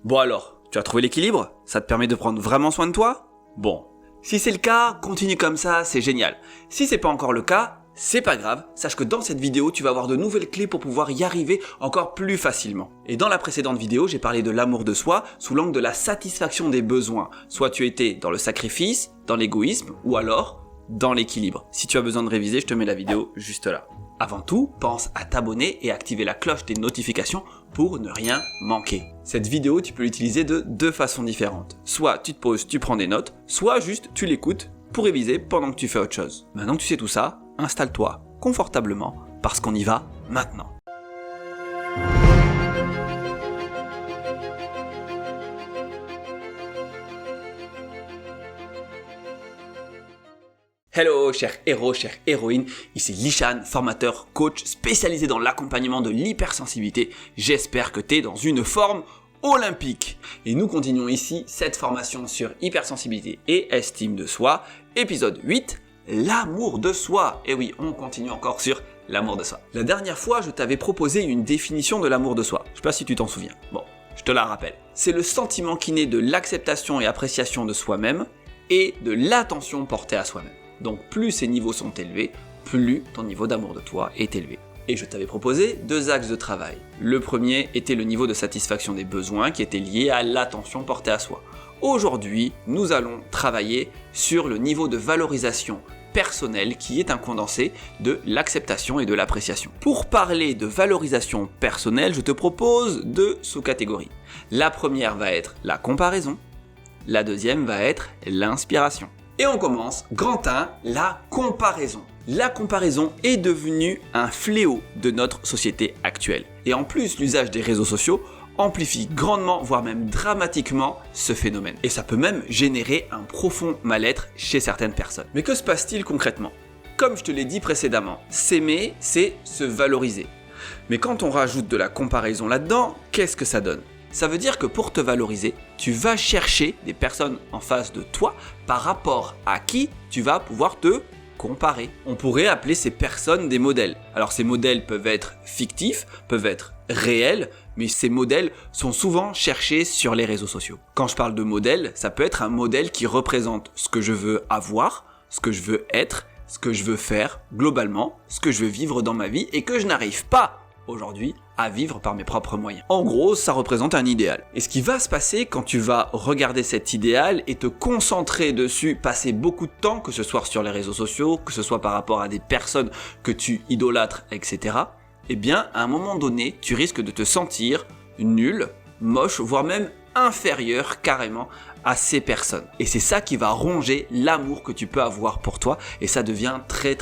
Bon alors, tu as trouvé l'équilibre? Ça te permet de prendre vraiment soin de toi? Bon. Si c'est le cas, continue comme ça, c'est génial. Si c'est pas encore le cas, c'est pas grave, sache que dans cette vidéo, tu vas avoir de nouvelles clés pour pouvoir y arriver encore plus facilement. Et dans la précédente vidéo, j'ai parlé de l'amour de soi sous l'angle de la satisfaction des besoins. Soit tu étais dans le sacrifice, dans l'égoïsme, ou alors dans l'équilibre. Si tu as besoin de réviser, je te mets la vidéo juste là. Avant tout, pense à t'abonner et activer la cloche des notifications pour ne rien manquer. Cette vidéo, tu peux l'utiliser de deux façons différentes. Soit tu te poses, tu prends des notes, soit juste tu l'écoutes pour réviser pendant que tu fais autre chose. Maintenant que tu sais tout ça, installe-toi confortablement parce qu'on y va maintenant. Hello chers héros, chères héroïnes, ici Lishan, formateur, coach spécialisé dans l'accompagnement de l'hypersensibilité. J'espère que tu es dans une forme olympique. Et nous continuons ici cette formation sur hypersensibilité et estime de soi, épisode 8, l'amour de soi. Et oui, on continue encore sur l'amour de soi. La dernière fois, je t'avais proposé une définition de l'amour de soi. Je sais pas si tu t'en souviens. Bon, je te la rappelle. C'est le sentiment qui naît de l'acceptation et appréciation de soi-même et de l'attention portée à soi-même. Donc plus ces niveaux sont élevés, plus ton niveau d'amour de toi est élevé. Et je t'avais proposé deux axes de travail. Le premier était le niveau de satisfaction des besoins qui était lié à l'attention portée à soi. Aujourd'hui, nous allons travailler sur le niveau de valorisation personnelle qui est un condensé de l'acceptation et de l'appréciation. Pour parler de valorisation personnelle, je te propose deux sous-catégories. La première va être la comparaison, la deuxième va être l'inspiration. Et on commence, grand 1, la comparaison. La comparaison est devenue un fléau de notre société actuelle. Et en plus, l'usage des réseaux sociaux amplifie grandement, voire même dramatiquement, ce phénomène. Et ça peut même générer un profond mal-être chez certaines personnes. Mais que se passe-t-il concrètement? Comme je te l'ai dit précédemment, s'aimer, c'est se valoriser. Mais quand on rajoute de la comparaison là-dedans, qu'est-ce que ça donne? Ça veut dire que pour te valoriser, tu vas chercher des personnes en face de toi par rapport à qui tu vas pouvoir te comparer. On pourrait appeler ces personnes des modèles. Alors ces modèles peuvent être fictifs, peuvent être réels, mais ces modèles sont souvent cherchés sur les réseaux sociaux. Quand je parle de modèle, ça peut être un modèle qui représente ce que je veux avoir, ce que je veux être, ce que je veux faire globalement, ce que je veux vivre dans ma vie et que je n'arrive pas aujourd'hui à vivre par mes propres moyens. En gros, ça représente un idéal. Et ce qui va se passer quand tu vas regarder cet idéal et te concentrer dessus, passer beaucoup de temps, que ce soit sur les réseaux sociaux, que ce soit par rapport à des personnes que tu idolâtres, etc., eh bien, à un moment donné, tu risques de te sentir nul, moche, voire même inférieur carrément à ces personnes. Et c'est ça qui va ronger l'amour que tu peux avoir pour toi et ça devient très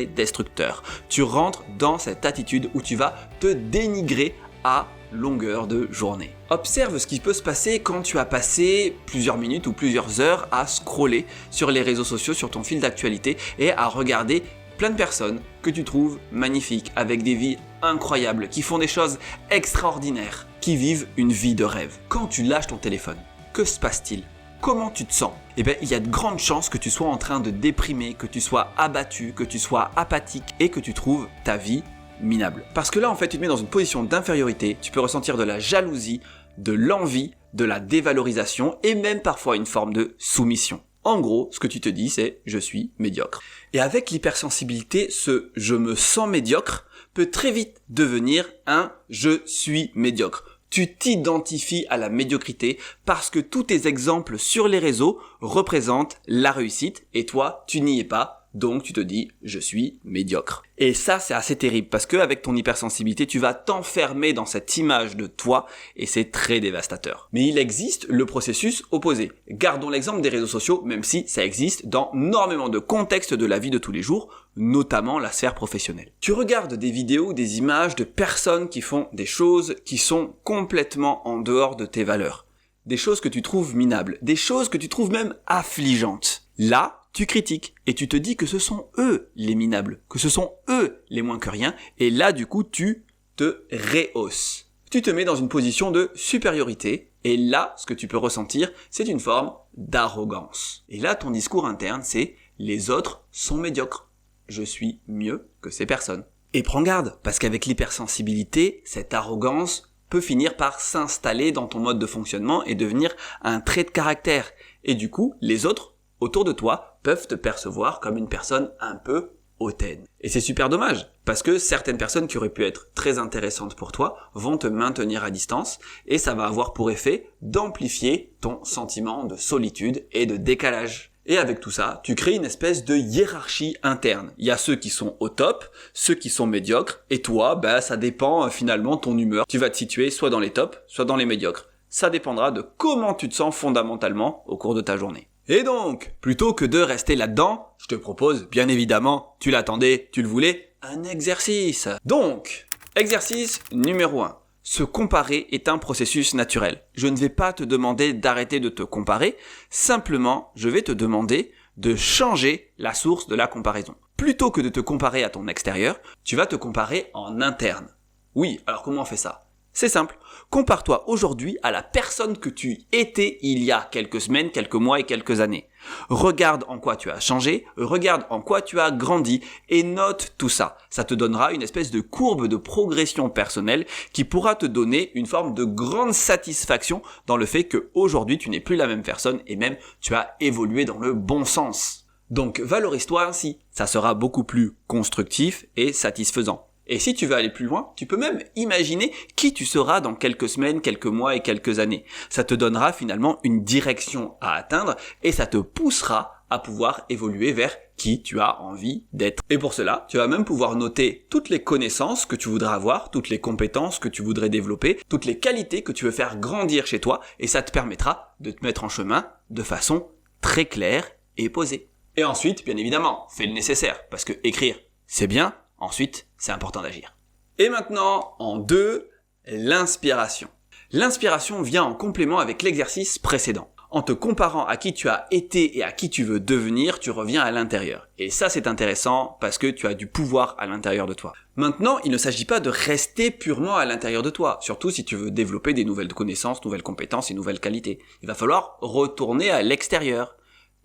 destructeur. Tu rentres dans cette attitude où tu vas te dénigrer à longueur de journée. Observe ce qui peut se passer quand tu as passé plusieurs minutes ou plusieurs heures à scroller sur les réseaux sociaux, sur ton fil d'actualité et à regarder plein de personnes que tu trouves magnifiques, avec des vies incroyables, qui font des choses extraordinaires, qui vivent une vie de rêve. Quand tu lâches ton téléphone, que se passe-t-il? Comment tu te sens? Eh bien, il y a de grandes chances que tu sois en train de déprimer, que tu sois abattu, que tu sois apathique et que tu trouves ta vie minable. Parce que là, en fait, tu te mets dans une position d'infériorité, tu peux ressentir de la jalousie, de l'envie, de la dévalorisation et même parfois une forme de soumission. En gros, ce que tu te dis, c'est « je suis médiocre ». Et avec l'hypersensibilité, ce « je me sens médiocre » peut très vite devenir un « je suis médiocre ». Tu t'identifies à la médiocrité parce que tous tes exemples sur les réseaux représentent la réussite et toi, tu n'y es pas. Donc tu te dis « je suis médiocre ». Et ça, c'est assez terrible parce qu'avec ton hypersensibilité, tu vas t'enfermer dans cette image de toi et c'est très dévastateur. Mais il existe le processus opposé. Gardons l'exemple des réseaux sociaux, même si ça existe dans énormément de contextes de la vie de tous les jours, notamment la sphère professionnelle. Tu regardes des vidéos, des images de personnes qui font des choses qui sont complètement en dehors de tes valeurs. Des choses que tu trouves minables, des choses que tu trouves même affligeantes. Là, tu critiques et tu te dis que ce sont eux les minables, que ce sont eux les moins que rien, et là du coup tu te rehausses. Tu te mets dans une position de supériorité, et là ce que tu peux ressentir, c'est une forme d'arrogance. Et là ton discours interne c'est « les autres sont médiocres, je suis mieux que ces personnes ». Et prends garde, parce qu'avec l'hypersensibilité, cette arrogance peut finir par s'installer dans ton mode de fonctionnement et devenir un trait de caractère. Et du coup, les autres autour de toi peuvent te percevoir comme une personne un peu hautaine. Et c'est super dommage, parce que certaines personnes qui auraient pu être très intéressantes pour toi vont te maintenir à distance, et ça va avoir pour effet d'amplifier ton sentiment de solitude et de décalage. Et avec tout ça, tu crées une espèce de hiérarchie interne. Il y a ceux qui sont au top, ceux qui sont médiocres, et toi, ça dépend finalement de ton humeur. Tu vas te situer soit dans les tops, soit dans les médiocres. Ça dépendra de comment tu te sens fondamentalement au cours de ta journée. Et donc, plutôt que de rester là-dedans, je te propose, bien évidemment, tu l'attendais, tu le voulais, un exercice. Donc, exercice numéro 1. Se comparer est un processus naturel. Je ne vais pas te demander d'arrêter de te comparer, simplement, je vais te demander de changer la source de la comparaison. Plutôt que de te comparer à ton extérieur, tu vas te comparer en interne. Oui, alors comment on fait ça ? C'est simple, compare-toi aujourd'hui à la personne que tu étais il y a quelques semaines, quelques mois et quelques années. Regarde en quoi tu as changé, regarde en quoi tu as grandi et note tout ça. Ça te donnera une espèce de courbe de progression personnelle qui pourra te donner une forme de grande satisfaction dans le fait qu'aujourd'hui tu n'es plus la même personne et même tu as évolué dans le bon sens. Donc valorise-toi ainsi, ça sera beaucoup plus constructif et satisfaisant. Et si tu veux aller plus loin, tu peux même imaginer qui tu seras dans quelques semaines, quelques mois et quelques années. Ça te donnera finalement une direction à atteindre et ça te poussera à pouvoir évoluer vers qui tu as envie d'être. Et pour cela, tu vas même pouvoir noter toutes les connaissances que tu voudrais avoir, toutes les compétences que tu voudrais développer, toutes les qualités que tu veux faire grandir chez toi et ça te permettra de te mettre en chemin de façon très claire et posée. Et ensuite, bien évidemment, fais le nécessaire parce que écrire, c'est bien. Ensuite, c'est important d'agir. Et maintenant, en 2, l'inspiration. L'inspiration vient en complément avec l'exercice précédent. En te comparant à qui tu as été et à qui tu veux devenir, tu reviens à l'intérieur. Et ça, c'est intéressant parce que tu as du pouvoir à l'intérieur de toi. Maintenant, il ne s'agit pas de rester purement à l'intérieur de toi, surtout si tu veux développer des nouvelles connaissances, nouvelles compétences et nouvelles qualités. Il va falloir retourner à l'extérieur.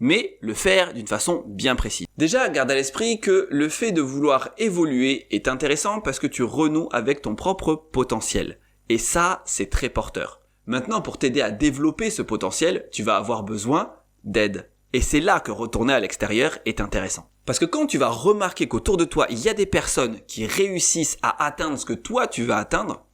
Mais le faire d'une façon bien précise. Déjà, garde à l'esprit que le fait de vouloir évoluer est intéressant parce que tu renoues avec ton propre potentiel. Et ça, c'est très porteur. Maintenant, pour t'aider à développer ce potentiel, tu vas avoir besoin d'aide. Et c'est là que retourner à l'extérieur est intéressant. Parce que quand tu vas remarquer qu'autour de toi, il y a des personnes qui réussissent à atteindre ce que toi tu vas atteindre,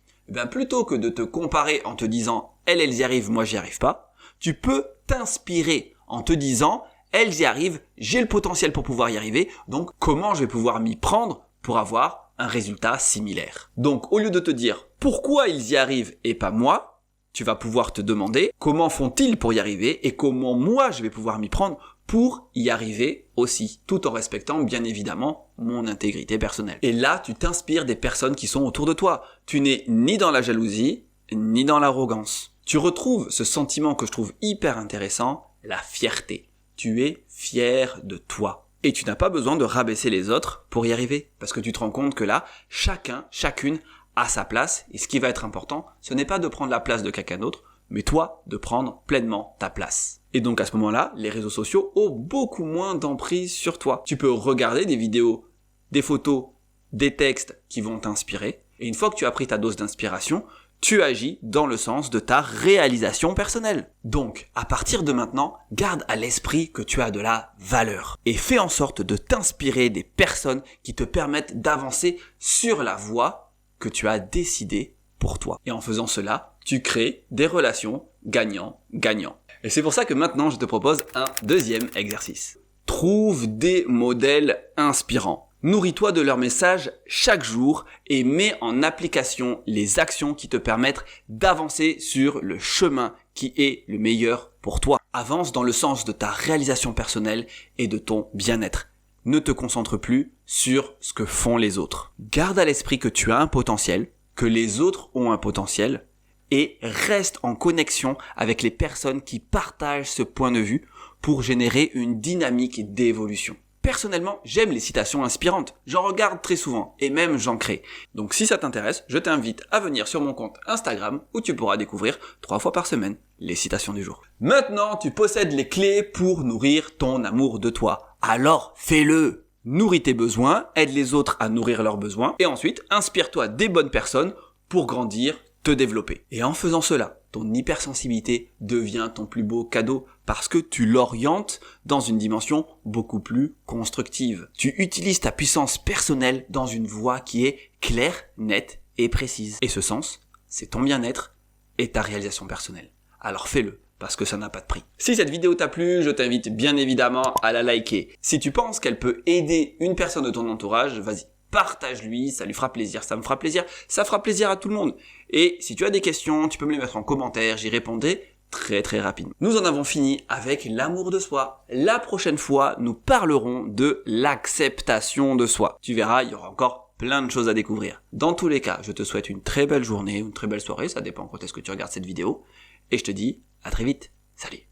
plutôt que de te comparer en te disant « elles y arrivent, moi j'y arrive pas », tu peux t'inspirer en te disant « elles y arrivent, j'ai le potentiel pour pouvoir y arriver, donc comment je vais pouvoir m'y prendre pour avoir un résultat similaire ?» Donc au lieu de te dire « pourquoi ils y arrivent et pas moi ?» tu vas pouvoir te demander « comment font-ils pour y arriver et comment moi je vais pouvoir m'y prendre pour y arriver aussi ?» tout en respectant bien évidemment mon intégrité personnelle. Et là, tu t'inspires des personnes qui sont autour de toi. Tu n'es ni dans la jalousie, ni dans l'arrogance. Tu retrouves ce sentiment que je trouve hyper intéressant, la fierté. Tu es fier de toi. Et tu n'as pas besoin de rabaisser les autres pour y arriver. Parce que tu te rends compte que là, chacune a sa place. Et ce qui va être important, ce n'est pas de prendre la place de quelqu'un d'autre, mais toi, de prendre pleinement ta place. Et donc à ce moment-là, les réseaux sociaux ont beaucoup moins d'emprise sur toi. Tu peux regarder des vidéos, des photos, des textes qui vont t'inspirer. Et une fois que tu as pris ta dose d'inspiration, tu agis dans le sens de ta réalisation personnelle. Donc, à partir de maintenant, garde à l'esprit que tu as de la valeur. Et fais en sorte de t'inspirer des personnes qui te permettent d'avancer sur la voie que tu as décidée pour toi. Et en faisant cela, tu crées des relations gagnant-gagnant. Et c'est pour ça que maintenant, je te propose un deuxième exercice. Trouve des modèles inspirants. Nourris-toi de leurs messages chaque jour et mets en application les actions qui te permettent d'avancer sur le chemin qui est le meilleur pour toi. Avance dans le sens de ta réalisation personnelle et de ton bien-être. Ne te concentre plus sur ce que font les autres. Garde à l'esprit que tu as un potentiel, que les autres ont un potentiel et reste en connexion avec les personnes qui partagent ce point de vue pour générer une dynamique d'évolution. Personnellement, j'aime les citations inspirantes. J'en regarde très souvent et même j'en crée. Donc si ça t'intéresse, je t'invite à venir sur mon compte Instagram où tu pourras découvrir 3 fois par semaine les citations du jour. Maintenant, tu possèdes les clés pour nourrir ton amour de toi. Alors, fais-le! Nourris tes besoins, aide les autres à nourrir leurs besoins et ensuite, inspire-toi des bonnes personnes pour grandir te développer. Et en faisant cela, ton hypersensibilité devient ton plus beau cadeau parce que tu l'orientes dans une dimension beaucoup plus constructive. Tu utilises ta puissance personnelle dans une voie qui est claire, nette et précise. Et ce sens, c'est ton bien-être et ta réalisation personnelle. Alors fais-le, parce que ça n'a pas de prix. Si cette vidéo t'a plu, je t'invite bien évidemment à la liker. Si tu penses qu'elle peut aider une personne de ton entourage, vas-y, partage-lui, ça lui fera plaisir, ça me fera plaisir, ça fera plaisir à tout le monde. Et si tu as des questions, tu peux me les mettre en commentaire, j'y répondrai très rapidement. Nous en avons fini avec l'amour de soi. La prochaine fois, nous parlerons de l'acceptation de soi. Tu verras, il y aura encore plein de choses à découvrir. Dans tous les cas, je te souhaite une très belle journée, une très belle soirée, ça dépend quand est-ce que tu regardes cette vidéo. Et je te dis à très vite. Salut.